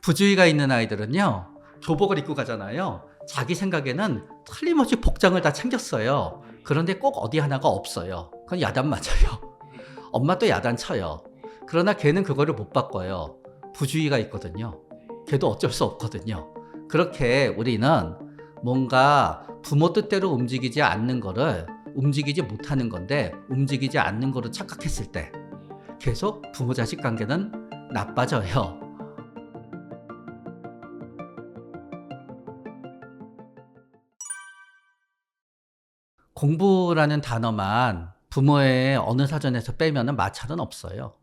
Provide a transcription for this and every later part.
부주의가 있는 아이들은요, 교복을 입고 가잖아요. 자기 생각에는 틀림없이 복장을 다 챙겼어요. 그런데 꼭 어디 하나가 없어요. 그건 야단 맞아요. 엄마 또 야단 쳐요. 그러나 걔는 그거를 못 바꿔요. 부주의가 있거든요. 걔도 어쩔 수 없거든요. 그렇게 우리는 뭔가 부모 뜻대로 움직이지 않는 거를 움직이지 못하는 건데, 움직이지 않는 거로 착각했을 때 계속 부모 자식 관계는 나빠져요. 공부라는 단어만 부모의 어느 사전에서 빼면은 마찰은 없어요.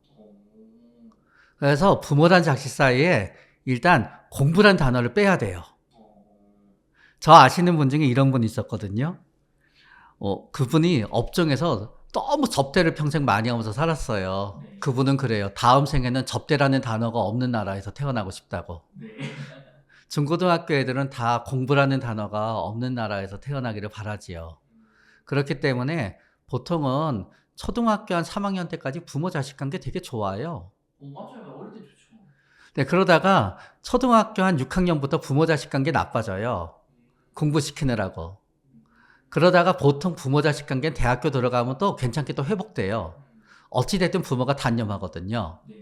그래서 부모랑 자식 사이에 일단 공부란 단어를 빼야 돼요. 저 아시는 분 중에 이런 분 있었거든요. 그분이 업종에서 너무 접대를 평생 많이 하면서 살았어요. 그분은 그래요. 다음 생에는 접대라는 단어가 없는 나라에서 태어나고 싶다고. 중고등학교 애들은 다 공부라는 단어가 없는 나라에서 태어나기를 바라지요. 그렇기 때문에 보통은 초등학교 한 3학년 때까지 부모 자식 관계 되게 좋아요. 맞아요. 어릴 때 좋죠. 네, 그러다가 초등학교 한 6학년부터 부모 자식 관계 나빠져요. 공부시키느라고. 그러다가 보통 부모 자식 관계는 대학교 들어가면 또 괜찮게 또 회복돼요. 어찌됐든 부모가 단념하거든요. 네.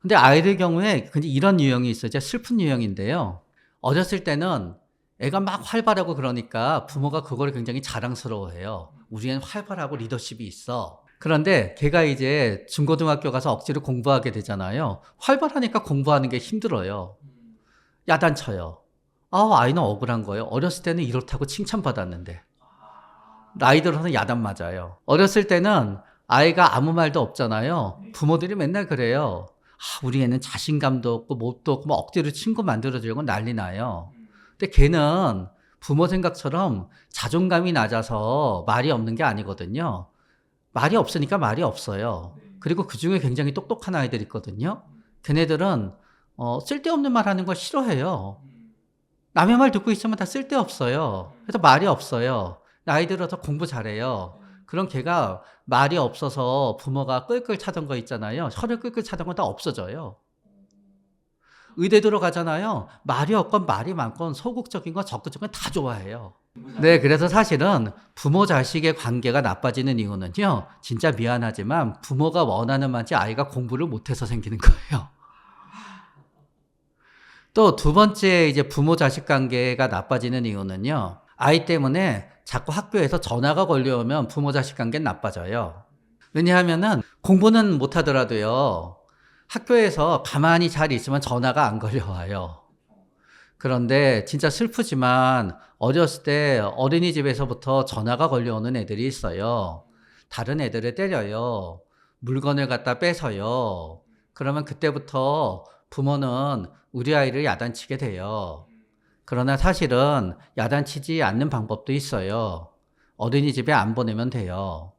근데 아이들 경우에 이런 유형이 있어요. 진짜 슬픈 유형인데요. 어렸을 때는 애가 막 활발하고 그러니까 부모가 그걸 굉장히 자랑스러워해요. 우리 애는 활발하고 리더십이 있어. 그런데 걔가 이제 중고등학교 가서 억지로 공부하게 되잖아요. 활발하니까 공부하는 게 힘들어요. 야단쳐요. 아이는 억울한 거예요. 어렸을 때는 이렇다고 칭찬받았는데. 나이 들어서 야단 맞아요. 어렸을 때는 아이가 아무 말도 없잖아요. 부모들이 맨날 그래요. 우리 애는 자신감도 없고 뭣도 없고 막 억지로 친구 만들어주려고 난리 나요. 근데 걔는 부모 생각처럼 자존감이 낮아서 말이 없는 게 아니거든요. 말이 없으니까 말이 없어요. 그리고 그 중에 굉장히 똑똑한 아이들 있거든요. 걔네들은 쓸데없는 말 하는 걸 싫어해요. 남의 말 듣고 있으면 다 쓸데없어요. 그래서 말이 없어요. 나이 들어서 공부 잘해요. 그럼 걔가 말이 없어서 부모가 끌끌 차던 거 있잖아요. 혀를 끌끌 차던 건 다 없어져요. 의대 들어가잖아요. 말이 없건 말이 많건 소극적인 건 적극적인 건 다 좋아해요. 네, 그래서 사실은 부모 자식의 관계가 나빠지는 이유는요, 진짜 미안하지만 부모가 원하는 만치 아이가 공부를 못해서 생기는 거예요. 또 두 번째 이제 부모 자식 관계가 나빠지는 이유는요, 아이 때문에 자꾸 학교에서 전화가 걸려오면 부모 자식 관계는 나빠져요. 왜냐하면은 공부는 못하더라도요, 학교에서 가만히 잘 있으면 전화가 안 걸려와요. 그런데 진짜 슬프지만 어렸을 때 어린이집에서부터 전화가 걸려오는 애들이 있어요. 다른 애들을 때려요. 물건을 갖다 뺏어요. 그러면 그때부터 부모는 우리 아이를 야단치게 돼요. 그러나 사실은 야단치지 않는 방법도 있어요. 어린이집에 안 보내면 돼요.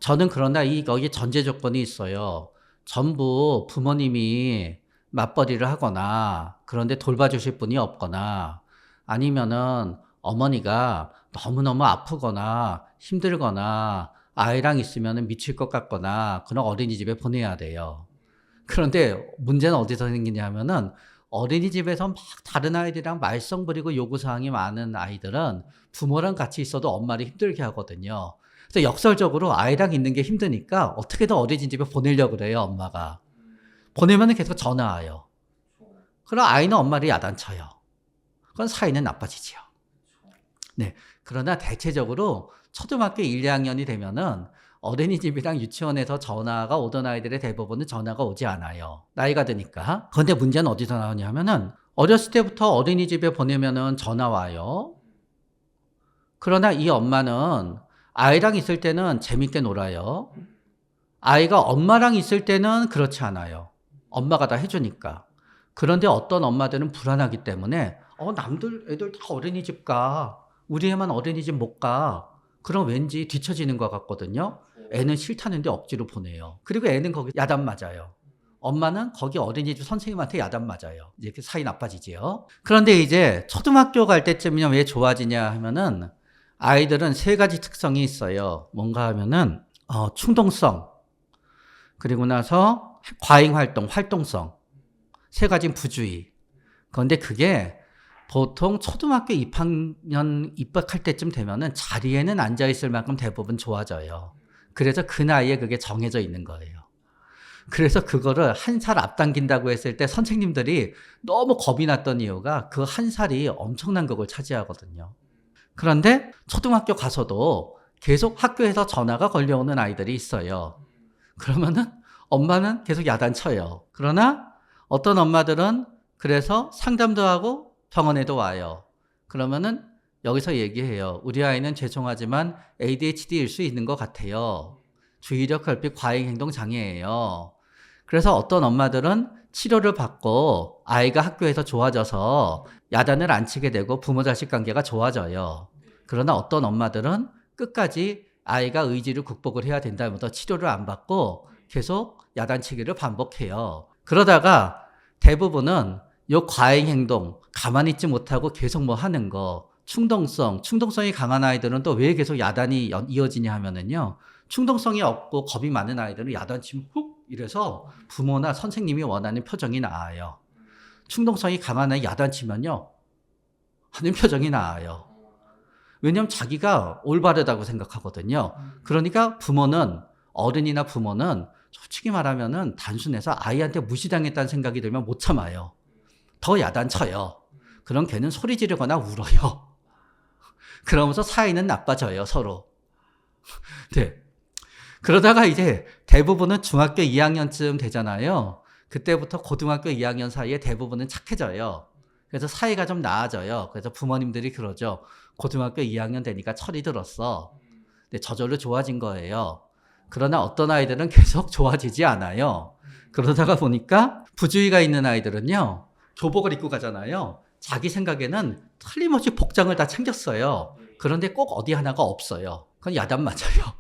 저는 그러나 거기 전제 조건이 있어요. 전부 부모님이 맞벌이를 하거나, 그런데 돌봐주실 분이 없거나, 아니면은 어머니가 너무너무 아프거나 힘들거나 아이랑 있으면 미칠 것 같거나 그런 어린이집에 보내야 돼요. 그런데 문제는 어디서 생기냐면은 어린이집에서 막 다른 아이들이랑 말썽 부리고 요구사항이 많은 아이들은 부모랑 같이 있어도 엄마를 힘들게 하거든요. 그래서 역설적으로 아이랑 있는 게 힘드니까 어떻게든 어린이집에 보내려고 그래요, 엄마가. 보내면 계속 전화 와요. 그럼 아이는 엄마를 야단쳐요. 그건 사이는 나빠지지요. 네. 그러나 대체적으로 초등학교 1, 2학년이 되면은 어린이집이랑 유치원에서 전화가 오던 아이들의 대부분은 전화가 오지 않아요. 나이가 드니까. 그런데 문제는 어디서 나오냐면은 어렸을 때부터 어린이집에 보내면은 전화 와요. 그러나 이 엄마는 아이랑 있을 때는 재밌게 놀아요. 아이가 엄마랑 있을 때는 그렇지 않아요. 엄마가 다 해주니까. 그런데 어떤 엄마들은 불안하기 때문에 남들 애들 다 어린이집 가. 우리 애만 어린이집 못 가. 그럼 왠지 뒤처지는 것 같거든요. 애는 싫다는데 억지로 보내요. 그리고 애는 거기 야단 맞아요. 엄마는 거기 어린이집 선생님한테 야단 맞아요. 이렇게 사이 나빠지지요. 그런데 이제 초등학교 갈 때쯤이면 왜 좋아지냐 하면은 아이들은 세 가지 특성이 있어요. 뭔가 하면은 충동성, 그리고 나서 과잉 활동, 활동성, 세 가지는 부주의. 그런데 그게 보통 초등학교 입학할 때쯤 되면은 자리에는 앉아있을 만큼 대부분 좋아져요. 그래서 그 나이에 그게 정해져 있는 거예요. 그래서 그거를 한 살 앞당긴다고 했을 때 선생님들이 너무 겁이 났던 이유가 그 한 살이 엄청난 그걸 차지하거든요. 그런데 초등학교 가서도 계속 학교에서 전화가 걸려오는 아이들이 있어요. 그러면은 엄마는 계속 야단쳐요. 그러나 어떤 엄마들은 그래서 상담도 하고 병원에도 와요. 그러면은 여기서 얘기해요. 우리 아이는 죄송하지만 ADHD일 수 있는 것 같아요. 주의력 결핍 과잉행동 장애예요. 그래서 어떤 엄마들은 치료를 받고 아이가 학교에서 좋아져서 야단을 안 치게 되고 부모 자식 관계가 좋아져요. 그러나 어떤 엄마들은 끝까지 아이가 의지를 극복을 해야 된다면서 치료를 안 받고 계속 야단치기를 반복해요. 그러다가 대부분은 요 과잉 행동, 가만히 있지 못하고 계속 뭐 하는 거, 충동성이 강한 아이들은 또 왜 계속 야단이 이어지냐 하면은요. 충동성이 없고 겁이 많은 아이들은 야단치면 훅 이래서 부모나 선생님이 원하는 표정이 나와요. 충동성이 강한 아이 야단치면요. 하는 표정이 나와요. 왜냐하면 자기가 올바르다고 생각하거든요. 그러니까 어른이나 부모는 솔직히 말하면은 단순해서 아이한테 무시당했다는 생각이 들면 못 참아요. 더 야단쳐요. 그럼 걔는 소리 지르거나 울어요. 그러면서 사이는 나빠져요, 서로. 네. 그러다가 이제 대부분은 중학교 2학년쯤 되잖아요. 그때부터 고등학교 2학년 사이에 대부분은 착해져요. 그래서 사이가 좀 나아져요. 그래서 부모님들이 그러죠. 고등학교 2학년 되니까 철이 들었어. 근데 저절로 좋아진 거예요. 그러나 어떤 아이들은 계속 좋아지지 않아요. 그러다가 보니까 부주의가 있는 아이들은요. 교복을 입고 가잖아요. 자기 생각에는 틀림없이 복장을 다 챙겼어요. 그런데 꼭 어디 하나가 없어요. 그건 야단 맞아요.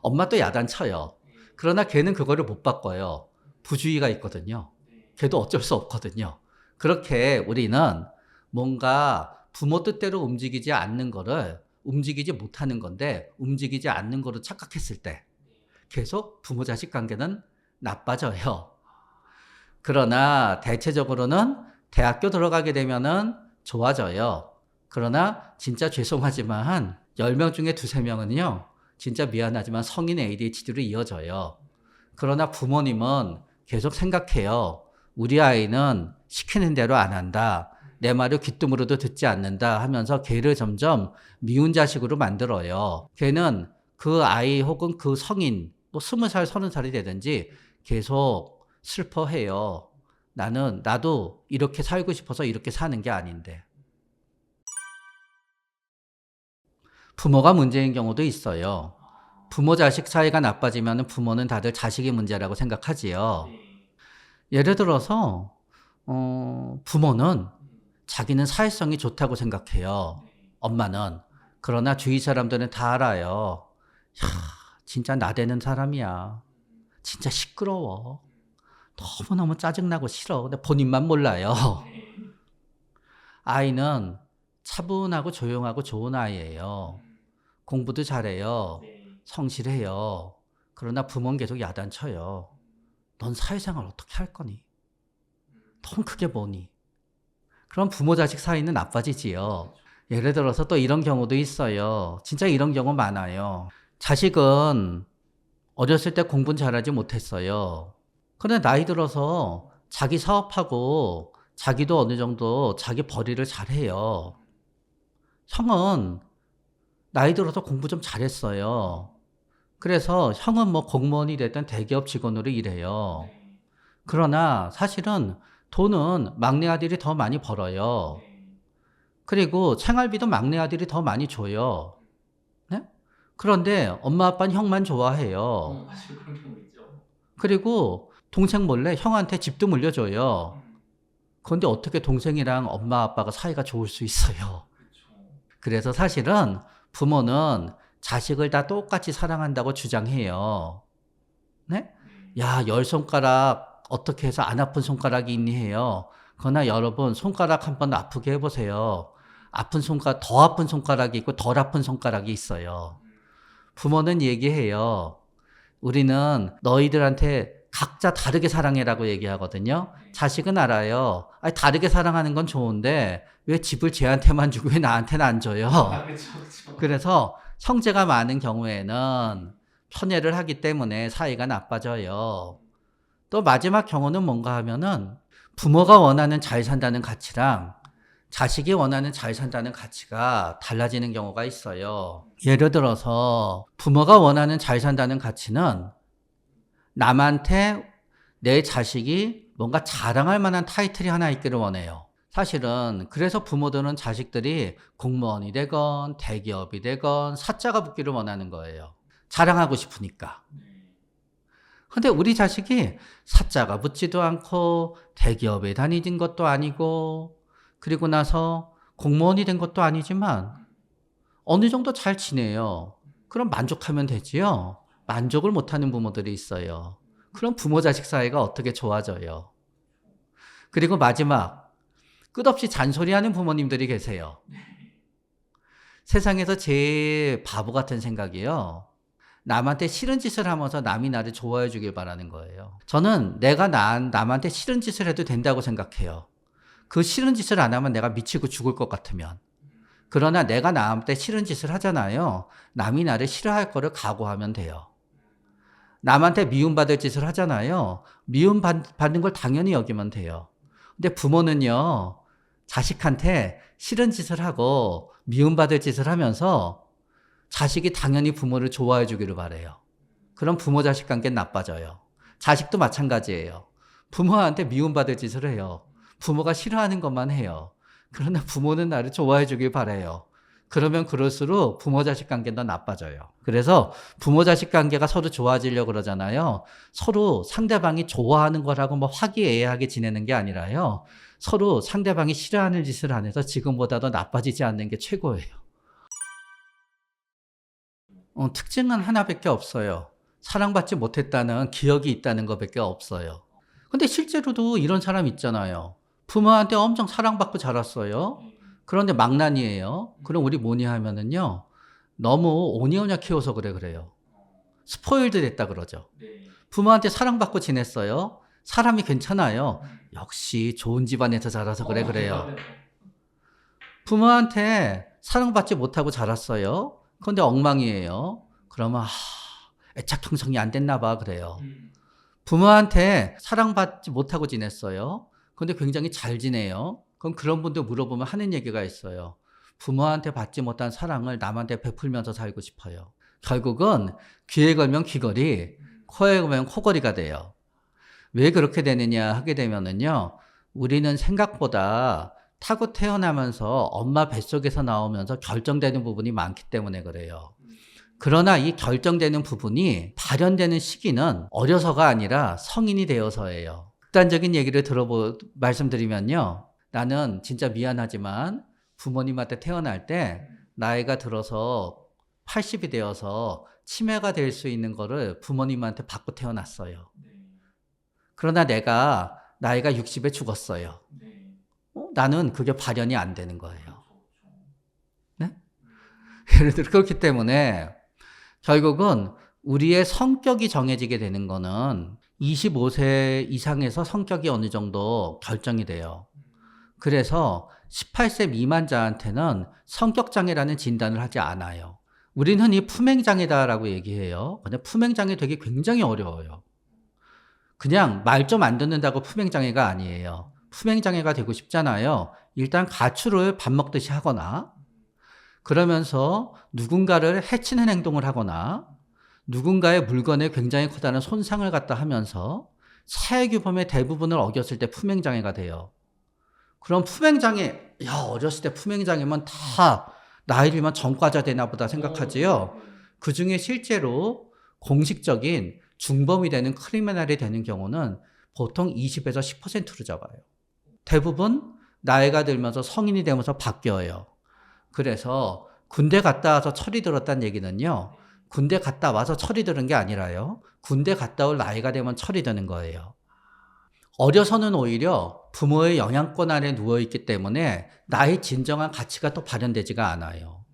엄마 또 야단 쳐요. 그러나 걔는 그거를 못 바꿔요. 부주의가 있거든요. 걔도 어쩔 수 없거든요. 그렇게 우리는 뭔가 부모 뜻대로 움직이지 않는 거를 움직이지 못하는 건데 움직이지 않는 거로 착각했을 때 계속 부모 자식 관계는 나빠져요. 그러나 대체적으로는 대학교 들어가게 되면은 좋아져요. 그러나 진짜 죄송하지만 10명 중에 2~3명은요. 진짜 미안하지만 성인 ADHD로 이어져요. 그러나 부모님은 계속 생각해요. 우리 아이는 시키는 대로 안 한다. 내 말을 귀뚱으로도 듣지 않는다 하면서 걔를 점점 미운 자식으로 만들어요. 걔는 그 아이 혹은 그 성인 뭐 20살, 30살이 되든지 계속 슬퍼해요. 나도 이렇게 살고 싶어서 이렇게 사는 게 아닌데. 부모가 문제인 경우도 있어요. 부모 자식 사이가 나빠지면 부모는 다들 자식이 문제라고 생각하지요. 예를 들어서 부모는 자기는 사회성이 좋다고 생각해요. 엄마는. 그러나 주위 사람들은 다 알아요. 야, 진짜 나대는 사람이야. 진짜 시끄러워. 너무너무 짜증나고 싫어. 근데 본인만 몰라요. 아이는 차분하고 조용하고 좋은 아이예요. 공부도 잘해요. 성실해요. 그러나 부모는 계속 야단쳐요. 넌 사회생활 어떻게 할 거니? 넌 그게 뭐니? 그럼 부모 자식 사이는 나빠지지요. 예를 들어서 또 이런 경우도 있어요. 진짜 이런 경우 많아요. 자식은 어렸을 때 공부는 잘하지 못했어요. 그런데 나이 들어서 자기 사업하고 자기도 어느 정도 자기 벌이를 잘해요. 형은 나이 들어서 공부 좀 잘했어요. 그래서 형은 뭐 공무원이 됐든 대기업 직원으로 일해요. 그러나 사실은 돈은 막내 아들이 더 많이 벌어요. 그리고 생활비도 막내 아들이 더 많이 줘요. 네? 그런데 엄마 아빠는 형만 좋아해요. 그리고 동생 몰래 형한테 집도 물려줘요. 그런데 어떻게 동생이랑 엄마 아빠가 사이가 좋을 수 있어요. 그래서 사실은 부모는 자식을 다 똑같이 사랑한다고 주장해요. 네? 야, 10손가락 어떻게 해서 안 아픈 손가락이 있니 해요. 그러나 여러분 손가락 한번 아프게 해보세요. 더 아픈 손가락이 있고 덜 아픈 손가락이 있어요. 부모는 얘기해요. 우리는 너희들한테 각자 다르게 사랑해라고 얘기하거든요. 자식은 알아요. 아니, 다르게 사랑하는 건 좋은데 왜 집을 쟤한테만 주고 왜 나한테는 안 줘요? 그렇죠. 그래서 형제가 많은 경우에는 편애를 하기 때문에 사이가 나빠져요. 또 마지막 경우는 뭔가 하면은 부모가 원하는 잘 산다는 가치랑 자식이 원하는 잘 산다는 가치가 달라지는 경우가 있어요. 예를 들어서 부모가 원하는 잘 산다는 가치는 남한테 내 자식이 뭔가 자랑할 만한 타이틀이 하나 있기를 원해요. 사실은 그래서 부모들은 자식들이 공무원이 되건 대기업이 되건 사자가 붙기를 원하는 거예요. 자랑하고 싶으니까. 근데 우리 자식이 사자가 붙지도 않고 대기업에 다니는 것도 아니고 그리고 나서 공무원이 된 것도 아니지만 어느 정도 잘 지내요. 그럼 만족하면 되지요. 만족을 못하는 부모들이 있어요. 그럼 부모 자식 사이가 어떻게 좋아져요. 그리고 마지막 끝없이 잔소리하는 부모님들이 계세요. 세상에서 제일 바보 같은 생각이요. 남한테 싫은 짓을 하면서 남이 나를 좋아해 주길 바라는 거예요. 저는 내가 남한테 싫은 짓을 해도 된다고 생각해요. 그 싫은 짓을 안 하면 내가 미치고 죽을 것 같으면. 그러나 내가 남한테 싫은 짓을 하잖아요. 남이 나를 싫어할 거를 각오하면 돼요. 남한테 미움받을 짓을 하잖아요. 미움받는 걸 당연히 여기면 돼요. 근데 부모는요, 자식한테 싫은 짓을 하고 미움받을 짓을 하면서 자식이 당연히 부모를 좋아해 주기를 바래요. 그럼 부모 자식 관계는 나빠져요. 자식도 마찬가지예요. 부모한테 미움받을 짓을 해요. 부모가 싫어하는 것만 해요. 그러나 부모는 나를 좋아해 주길 바래요. 그러면 그럴수록 부모 자식 관계는 더 나빠져요. 그래서 부모 자식 관계가 서로 좋아지려고 그러잖아요. 서로 상대방이 좋아하는 거라고 뭐 화기애애하게 지내는 게 아니라요. 서로 상대방이 싫어하는 짓을 안 해서 지금보다 더 나빠지지 않는 게 최고예요. 특징은 하나밖에 없어요. 사랑받지 못했다는 기억이 있다는 것밖에 없어요. 근데 실제로도 이런 사람 있잖아요. 부모한테 엄청 사랑받고 자랐어요. 그런데 망난이에요. 그럼 우리 뭐니 하면은요. 너무 오냐오냐 키워서 그래요. 스포일드 됐다 그러죠. 부모한테 사랑받고 지냈어요. 사람이 괜찮아요. 역시 좋은 집안에서 자라서 그래요. 부모한테 사랑받지 못하고 자랐어요. 그런데 엉망이에요. 그러면 애착 형성이 안 됐나 봐 그래요. 부모한테 사랑받지 못하고 지냈어요. 그런데 굉장히 잘 지내요. 그럼 그런 분들 물어보면 하는 얘기가 있어요. 부모한테 받지 못한 사랑을 남한테 베풀면서 살고 싶어요. 결국은 귀에 걸면 귀걸이, 코에 걸면 코걸이가 돼요. 왜 그렇게 되느냐 하게 되면은요. 우리는 생각보다 타고 태어나면서 엄마 뱃속에서 나오면서 결정되는 부분이 많기 때문에 그래요. 그러나 이 결정되는 부분이 발현되는 시기는 어려서가 아니라 성인이 되어서예요. 극단적인 얘기를 말씀드리면요. 나는 진짜 미안하지만 부모님한테 태어날 때 나이가 들어서 80이 되어서 치매가 될 수 있는 거를 부모님한테 받고 태어났어요. 그러나 내가 나이가 60에 죽었어요. 나는 그게 발현이 안 되는 거예요. 네? 예를 들어 그렇기 때문에 결국은 우리의 성격이 정해지게 되는 거는 25세 이상에서 성격이 어느 정도 결정이 돼요. 그래서 18세 미만자한테는 성격장애라는 진단을 하지 않아요. 우리는 흔히 품행장애다라고 얘기해요. 근데 품행장애 되게 굉장히 어려워요. 그냥 말 좀 안 듣는다고 품행장애가 아니에요. 품행장애가 되고 싶잖아요. 일단 가출을 밥 먹듯이 하거나 그러면서 누군가를 해치는 행동을 하거나 누군가의 물건에 굉장히 커다란 손상을 갖다 하면서 사회규범의 대부분을 어겼을 때 품행장애가 돼요. 그럼 품행장애, 어렸을 때 품행장애면 다 나이 들면 전과자 되나 보다 생각하지요. 그 중에 실제로 공식적인 중범이 되는 크리미널이 되는 경우는 보통 20에서 10%로 잡아요. 대부분 나이가 들면서 성인이 되면서 바뀌어요. 그래서 군대 갔다 와서 철이 들었다는 얘기는요. 군대 갔다 와서 철이 드는 게 아니라요. 군대 갔다 올 나이가 되면 철이 드는 거예요. 어려서는 오히려 부모의 영향권 아래 누워있기 때문에 나의 진정한 가치가 또 발현되지가 않아요.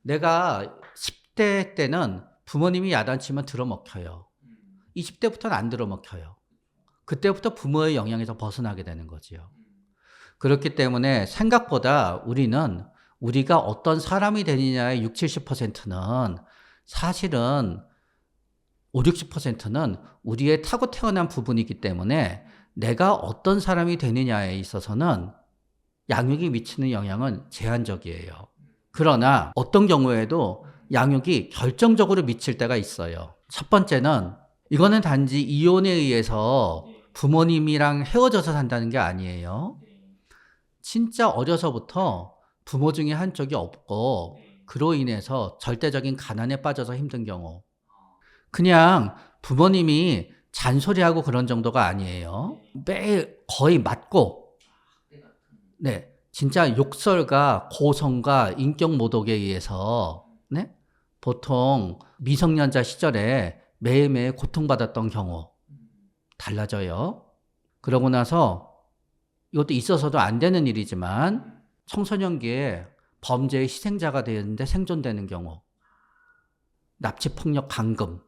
내가 10대 때는 부모님이 야단치면 들어먹혀요. 20대부터는 안 들어먹혀요. 그때부터 부모의 영향에서 벗어나게 되는 거지요. 그렇기 때문에 생각보다 우리가 어떤 사람이 되느냐의 60, 70%는 사실은 5, 60%는 우리의 타고 태어난 부분이기 때문에 내가 어떤 사람이 되느냐에 있어서는 양육이 미치는 영향은 제한적이에요. 그러나 어떤 경우에도 양육이 결정적으로 미칠 때가 있어요. 첫 번째는 이거는 단지 이혼에 의해서 부모님이랑 헤어져서 산다는 게 아니에요. 진짜 어려서부터 부모 중에 한쪽이 없고 그로 인해서 절대적인 가난에 빠져서 힘든 경우. 그냥 부모님이 잔소리하고 그런 정도가 아니에요. 매일 거의 맞고, 네, 진짜 욕설과 고성과 인격 모독에 의해서, 네, 보통 미성년자 시절에 매일매일 고통받았던 경우 달라져요. 그러고 나서 이것도 있어서도 안 되는 일이지만 청소년기에 범죄의 희생자가 되는데 생존되는 경우, 납치폭력 감금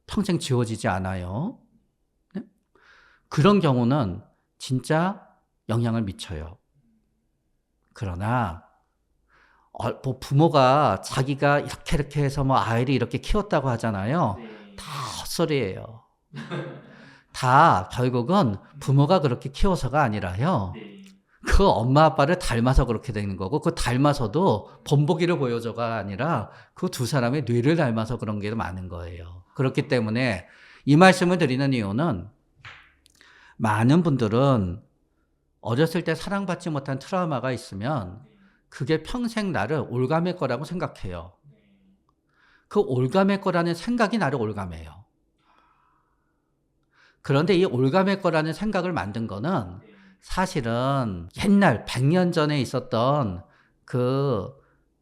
평생 지워지지 않아요. 네? 그런 경우는 진짜 영향을 미쳐요. 그러나 뭐 부모가 자기가 이렇게 해서 뭐 아이를 이렇게 키웠다고 하잖아요. 다 헛소리예요. 다 결국은 부모가 그렇게 키워서가 아니라요. 그 엄마 아빠를 닮아서 그렇게 되는 거고, 그 닮아서도 본보기를 보여줘가 아니라 그 두 사람의 뇌를 닮아서 그런 게 많은 거예요. 그렇기 때문에 이 말씀을 드리는 이유는 많은 분들은 어렸을 때 사랑받지 못한 트라우마가 있으면 그게 평생 나를 올가맬 거라고 생각해요. 그 올가맬 거라는 생각이 나를 올가매요. 그런데 이 올가맬 거라는 생각을 만든 거는 사실은 옛날 100년 전에 있었던 그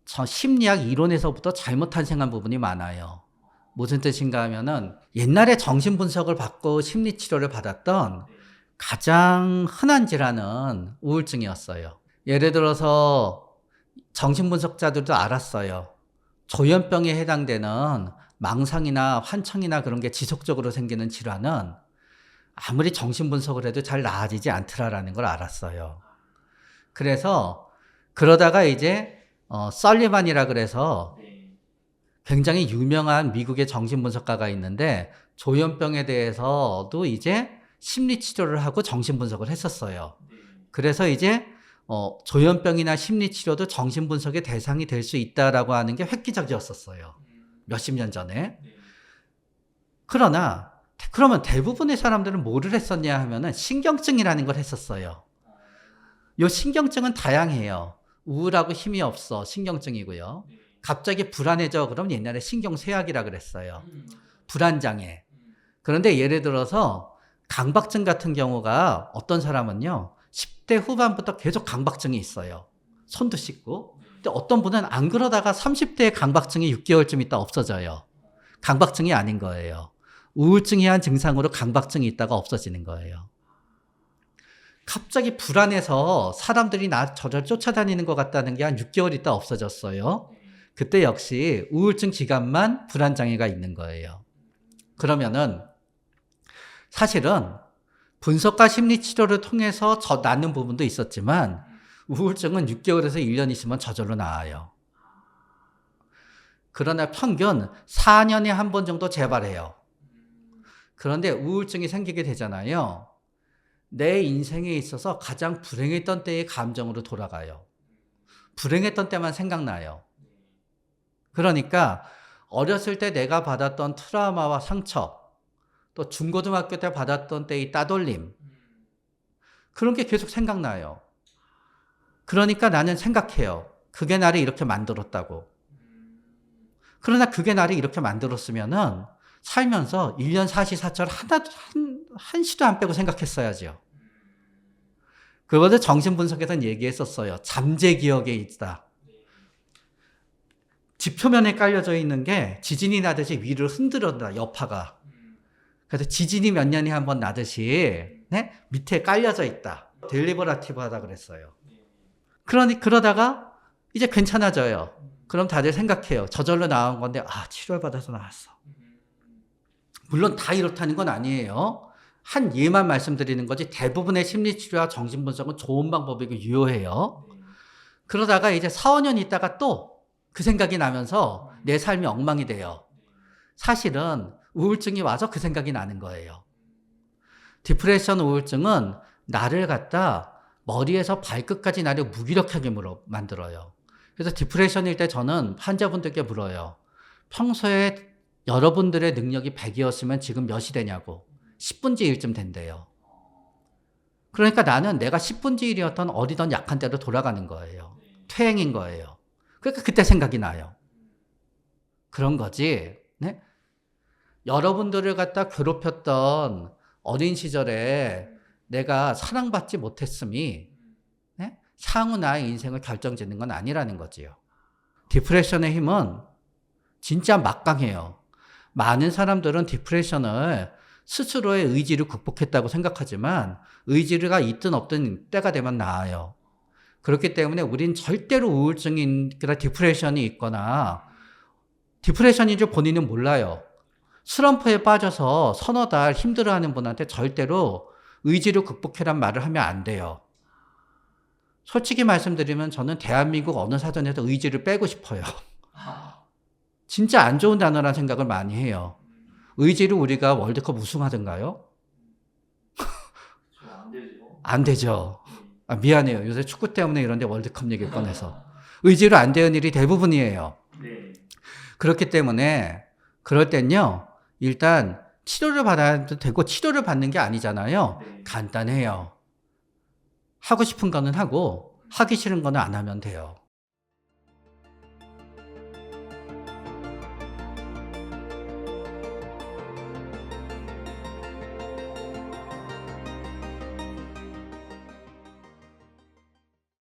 심리학 이론에서부터 잘못 탄생한 부분이 많아요. 무슨 뜻인가 하면은 옛날에 정신분석을 받고 심리치료를 받았던 가장 흔한 질환은 우울증이었어요. 예를 들어서 정신분석자들도 알았어요. 조현병에 해당되는 망상이나 환청이나 그런 게 지속적으로 생기는 질환은 아무리 정신분석을 해도 잘 나아지지 않더라라는 걸 알았어요. 그래서 그러다가 이제 설리반이라 그래서 굉장히 유명한 미국의 정신분석가가 있는데 조현병에 대해서도 이제 심리치료를 하고 정신분석을 했었어요. 그래서 이제 조현병이나 심리치료도 정신분석의 대상이 될 수 있다라고 하는 게 획기적이었었어요. 몇십 년 전에. 그러면 대부분의 사람들은 뭐를 했었냐 하면은 신경증이라는 걸 했었어요. 요 신경증은 다양해요. 우울하고 힘이 없어 신경증이고요. 갑자기 불안해져 그럼 옛날에 신경쇠약이라 그랬어요. 불안장애. 그런데 예를 들어서 강박증 같은 경우가 어떤 사람은요 10대 후반부터 계속 강박증이 있어요. 손도 씻고. 근데 어떤 분은 안 그러다가 30대에 강박증이 6개월쯤 있다 없어져요. 강박증이 아닌 거예요. 우울증이 한 증상으로 강박증이 있다가 없어지는 거예요. 갑자기 불안해서 사람들이 저를 쫓아다니는 것 같다는 게 한 6개월 있다 없어졌어요. 그때 역시 우울증 기간만 불안장애가 있는 거예요. 그러면은 사실은 분석과 심리치료를 통해서 낫는 부분도 있었지만 우울증은 6개월에서 1년 있으면 저절로 나아요. 그러나 평균 4년에 한 번 정도 재발해요. 그런데 우울증이 생기게 되잖아요. 내 인생에 있어서 가장 불행했던 때의 감정으로 돌아가요. 불행했던 때만 생각나요. 그러니까 어렸을 때 내가 받았던 트라우마와 상처, 또 중고등학교 때 받았던 때의 따돌림, 그런 게 계속 생각나요. 그러니까 나는 생각해요. 그게 나를 이렇게 만들었다고. 그러나 그게 나를 이렇게 만들었으면은 살면서 1년 사시사철 한시도 안 빼고 생각했어야죠. 그것을 정신분석에서는 얘기했었어요. 잠재기억에 있다. 지표면에 깔려져 있는 게 지진이 나듯이 위를 흔들어다, 여파가. 그래서 지진이 몇 년에 한 번 나듯이 네? 밑에 깔려져 있다. 델리버라티브하다 그랬어요. 그러다가 이제 괜찮아져요. 그럼 다들 생각해요. 저절로 나온 건데 치료를 받아서 나았어. 물론 다 이렇다는 건 아니에요. 한 예만 말씀드리는 거지 대부분의 심리치료와 정신분석은 좋은 방법이고 유효해요. 그러다가 이제 4, 5년 있다가 또 그 생각이 나면서 내 삶이 엉망이 돼요. 사실은 우울증이 와서 그 생각이 나는 거예요. 디프레션 우울증은 나를 갖다 머리에서 발끝까지 나를 무기력하게 만들어요. 그래서 디프레션일 때 저는 환자분들께 물어요. 평소에 여러분들의 능력이 100이었으면 지금 몇이 되냐고. 10분의 1쯤 된대요. 그러니까 나는 내가 10분의 1이었던 어리던 약한 때로 돌아가는 거예요. 퇴행인 거예요. 그러니까 그때 생각이 나요. 그런 거지. 네? 여러분들을 갖다 괴롭혔던 어린 시절에 내가 사랑받지 못했음이 네? 향후 나의 인생을 결정짓는 건 아니라는 거지요. 디프레션의 힘은 진짜 막강해요. 많은 사람들은 디프레션을 스스로의 의지를 극복했다고 생각하지만 의지가 있든 없든 때가 되면 나아요. 그렇기 때문에 우린 절대로 우울증이나 디프레션이 있거나 디프레션인 줄 본인은 몰라요. 슬럼프에 빠져서 서너 달 힘들어하는 분한테 절대로 의지로 극복해란 말을 하면 안 돼요. 솔직히 말씀드리면 저는 대한민국 어느 사전에서 의지를 빼고 싶어요. 진짜 안 좋은 단어라는 생각을 많이 해요. 의지로 우리가 월드컵 우승하던가요? 안 되죠. 미안해요. 요새 축구 때문에 이런데 월드컵 얘기를 꺼내서. 의지로 안 되는 일이 대부분이에요. 그렇기 때문에 그럴 땐요. 일단 치료를 받아도 되고 치료를 받는 게 아니잖아요. 간단해요. 하고 싶은 거는 하고 하기 싫은 거는 안 하면 돼요.